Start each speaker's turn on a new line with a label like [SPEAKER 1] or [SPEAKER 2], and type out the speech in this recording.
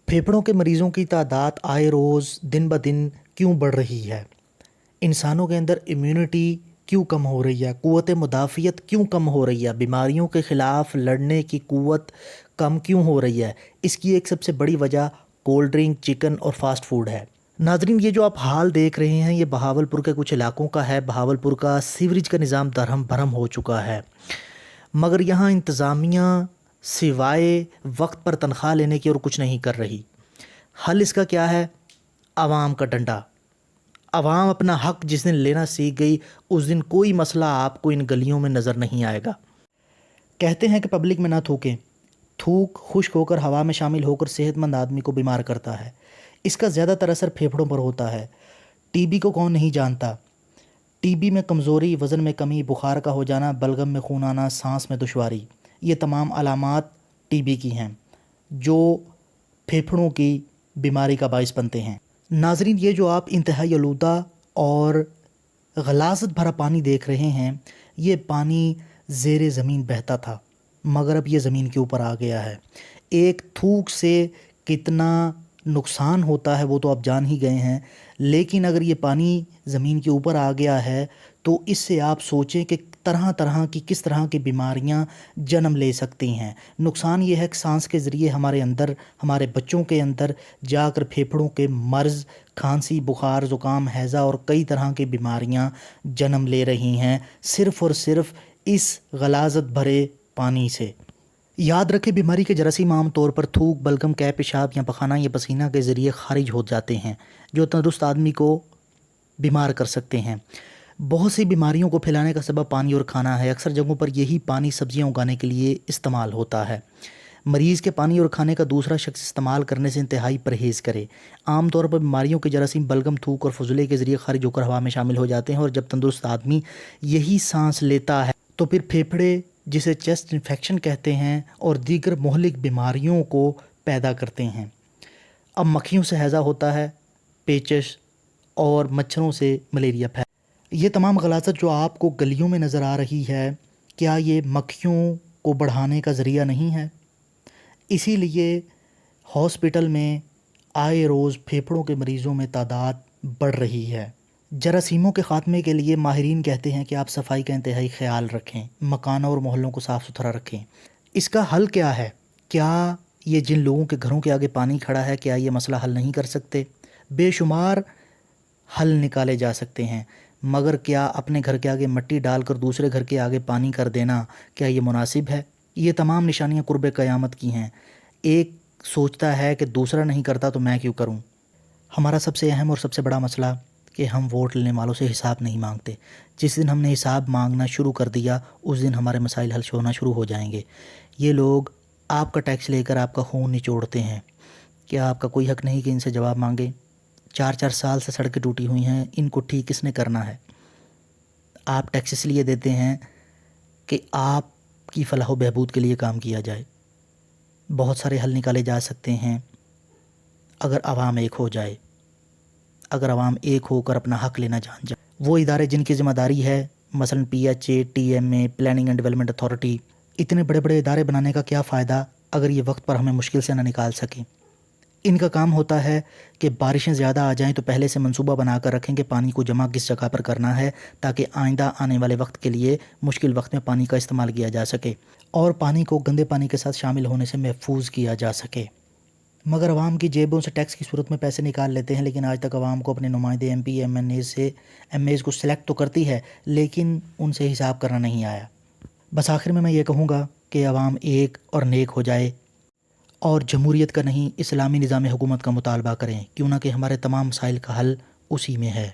[SPEAKER 1] फेफड़ों के मरीज़ों की तादाद आए रोज़ दिन ब दिन क्यों बढ़ रही है? इंसानों के अंदर इम्यूनिटी क्यों कम हो रही है? क़ुव्वत मुदाफ़ियत क्यों कम हो रही है? बीमारियों के ख़िलाफ़ लड़ने की क़ुव्वत कम क्यों हो रही है? इसकी एक सबसे बड़ी वजह कोल्ड ड्रिंक, चिकन और फ़ास्ट फ़ूड है। नाज़रीन, ये जो आप हाल देख रहे हैं, ये बहावलपुर के कुछ इलाकों का है। बहावलपुर का सीवरेज का निज़ाम दरहम भरम हो चुका है, मगर यहाँ इंतज़ामिया सिवाय वक्त पर तनख्वाह लेने की और कुछ नहीं कर रही। हल इसका क्या है? आवाम का डंडा। आवाम अपना हक जिस दिन लेना सीख गई, उस दिन कोई मसला आपको इन गलियों में नज़र नहीं आएगा। कहते हैं कि पब्लिक में ना थूकें। थूक खुश्क होकर हवा में शामिल होकर सेहतमंद आदमी को बीमार करता है। इसका ज़्यादातर असर फेफड़ों पर होता है। टीबी को कौन नहीं जानता? टीबी में कमज़ोरी, वज़न में कमी, बुखार का हो जाना, बलगम में खून आना, सांस में दुश्वारी, ये तमाम अलामात टीबी की हैं जो फेफड़ों की बीमारी का बाइस बनते हैं। नाज़रीन, ये जो आप इंतहाई आलूदा और गलाज़त भरा पानी देख रहे हैं, ये पानी ज़ेरे ज़मीन बहता था, मगर अब ये ज़मीन के ऊपर आ गया है। एक थूक से कितना नुकसान होता है वो तो आप जान ही गए हैं, लेकिन अगर ये पानी ज़मीन के ऊपर आ गया है तो इससे आप सोचें कि तरह तरह की किस तरह की बीमारियां जन्म ले सकती हैं। नुकसान ये है कि सांस के ज़रिए हमारे अंदर, हमारे बच्चों के अंदर जाकर फेफड़ों के मर्ज़, खांसी, बुखार, ज़ुकाम, हैज़ा और कई तरह की बीमारियां जन्म ले रही हैं, सिर्फ़ और सिर्फ इस गलाज़त भरे पानी से। याद रखें, बीमारी के जरासीम आम तौर पर थूक, बलगम, कै, पेशाब या पखाना या पसीना के ज़रिए खारिज हो जाते हैं, जो तंदुरुस्त आदमी को बीमार कर सकते हैं। बहुत सी बीमारियों को फैलाने का सबब पानी और खाना है। अक्सर जगहों पर यही पानी सब्जियां उगाने के लिए इस्तेमाल होता है। मरीज़ के पानी और खाने का दूसरा शख्स इस्तेमाल करने से इंतहाई परहेज़ करे। आम तौर पर बीमारियों के जरासीम बलगम, थूक और फजूले के ज़रिए खारिज होकर हवा में शामिल हो जाते हैं, और जब तंदुरुस्त आदमी यही सांस लेता है तो फिर फेफड़े, जिसे चेस्ट इन्फेक्शन कहते हैं, और दीगर मुहलिक बीमारियों को पैदा करते हैं। अब मक्खियों से हैज़ा होता है, पेचिश और मच्छरों से मलेरिया फैल। ये तमाम गलाज़त जो आपको गलियों में नज़र आ रही है, क्या ये मक्खियों को बढ़ाने का ज़रिया नहीं है? इसीलिए हॉस्पिटल में आए रोज़ फेफड़ों के मरीज़ों में तादाद बढ़ रही है। जरासीमों के ख़ात्मे के लिए माहिरीन कहते हैं कि आप सफाई का इंतहाई ख्याल रखें, मकानों और मोहल्लों को साफ़ सुथरा रखें। इसका हल क्या है? क्या ये जिन लोगों के घरों के आगे पानी खड़ा है, क्या ये मसला हल नहीं कर सकते? बेशुमार हल निकाले जा सकते हैं, मगर क्या अपने घर के आगे मट्टी डालकर दूसरे घर के आगे पानी कर देना, क्या ये मुनासिब है? ये तमाम निशानियाँ कुर्ब क़यामत की हैं। एक सोचता है कि दूसरा नहीं करता तो मैं क्यों करूं। हमारा सबसे अहम और सबसे बड़ा मसला कि हम वोट लेने वालों से हिसाब नहीं मांगते। जिस दिन हमने हिसाब मांगना शुरू कर दिया, उस दिन हमारे मसाइल हल होना शुरू हो जाएंगे। ये लोग आपका टैक्स लेकर आपका खून निचोड़ते हैं। क्या आपका कोई हक नहीं कि इनसे जवाब मांगे? 4-4 साल से सड़कें टूटी हुई हैं, इनको ठीक किसने करना है? आप टैक्स इसलिए देते हैं कि आपकी फलाह व बहबूद के लिए काम किया जाए। बहुत सारे हल निकाले जा सकते हैं अगर आवाम एक हो जाए, अगर आवाम एक होकर अपना हक लेना जान जाए। वो इदारे जिनकी ज़िम्मेदारी है, मसलन PHA, TMA, planning and development authority, इतने बड़े बड़े इदारे बनाने का क्या फ़ायदा अगर ये वक्त पर हमें मुश्किल से ना निकाल सकें। इनका काम होता है कि बारिशें ज़्यादा आ जाएं तो पहले से मंसूबा बनाकर रखें कि पानी को जमा किस जगह पर करना है, ताकि आइंदा आने वाले वक्त के लिए मुश्किल वक्त में पानी का इस्तेमाल किया जा सके और पानी को गंदे पानी के साथ शामिल होने से महफूज किया जा सके। मगर आवाम की जेबों से टैक्स की सूरत में पैसे निकाल लेते हैं, लेकिन आज तक आवाम को अपने नुमाइंदे MP, MNAs को सिलेक्ट तो करती है, लेकिन उनसे हिसाब करना नहीं आया। बस आखिर में मैं ये कहूँगा कि आवाम एक और नेक हो जाए और जमहूरियत का नहीं, इस्लामी निज़ाम हुकूमत का मुतालबा करें, क्यों ना कि हमारे तमाम मसाइल का हल उसी में है।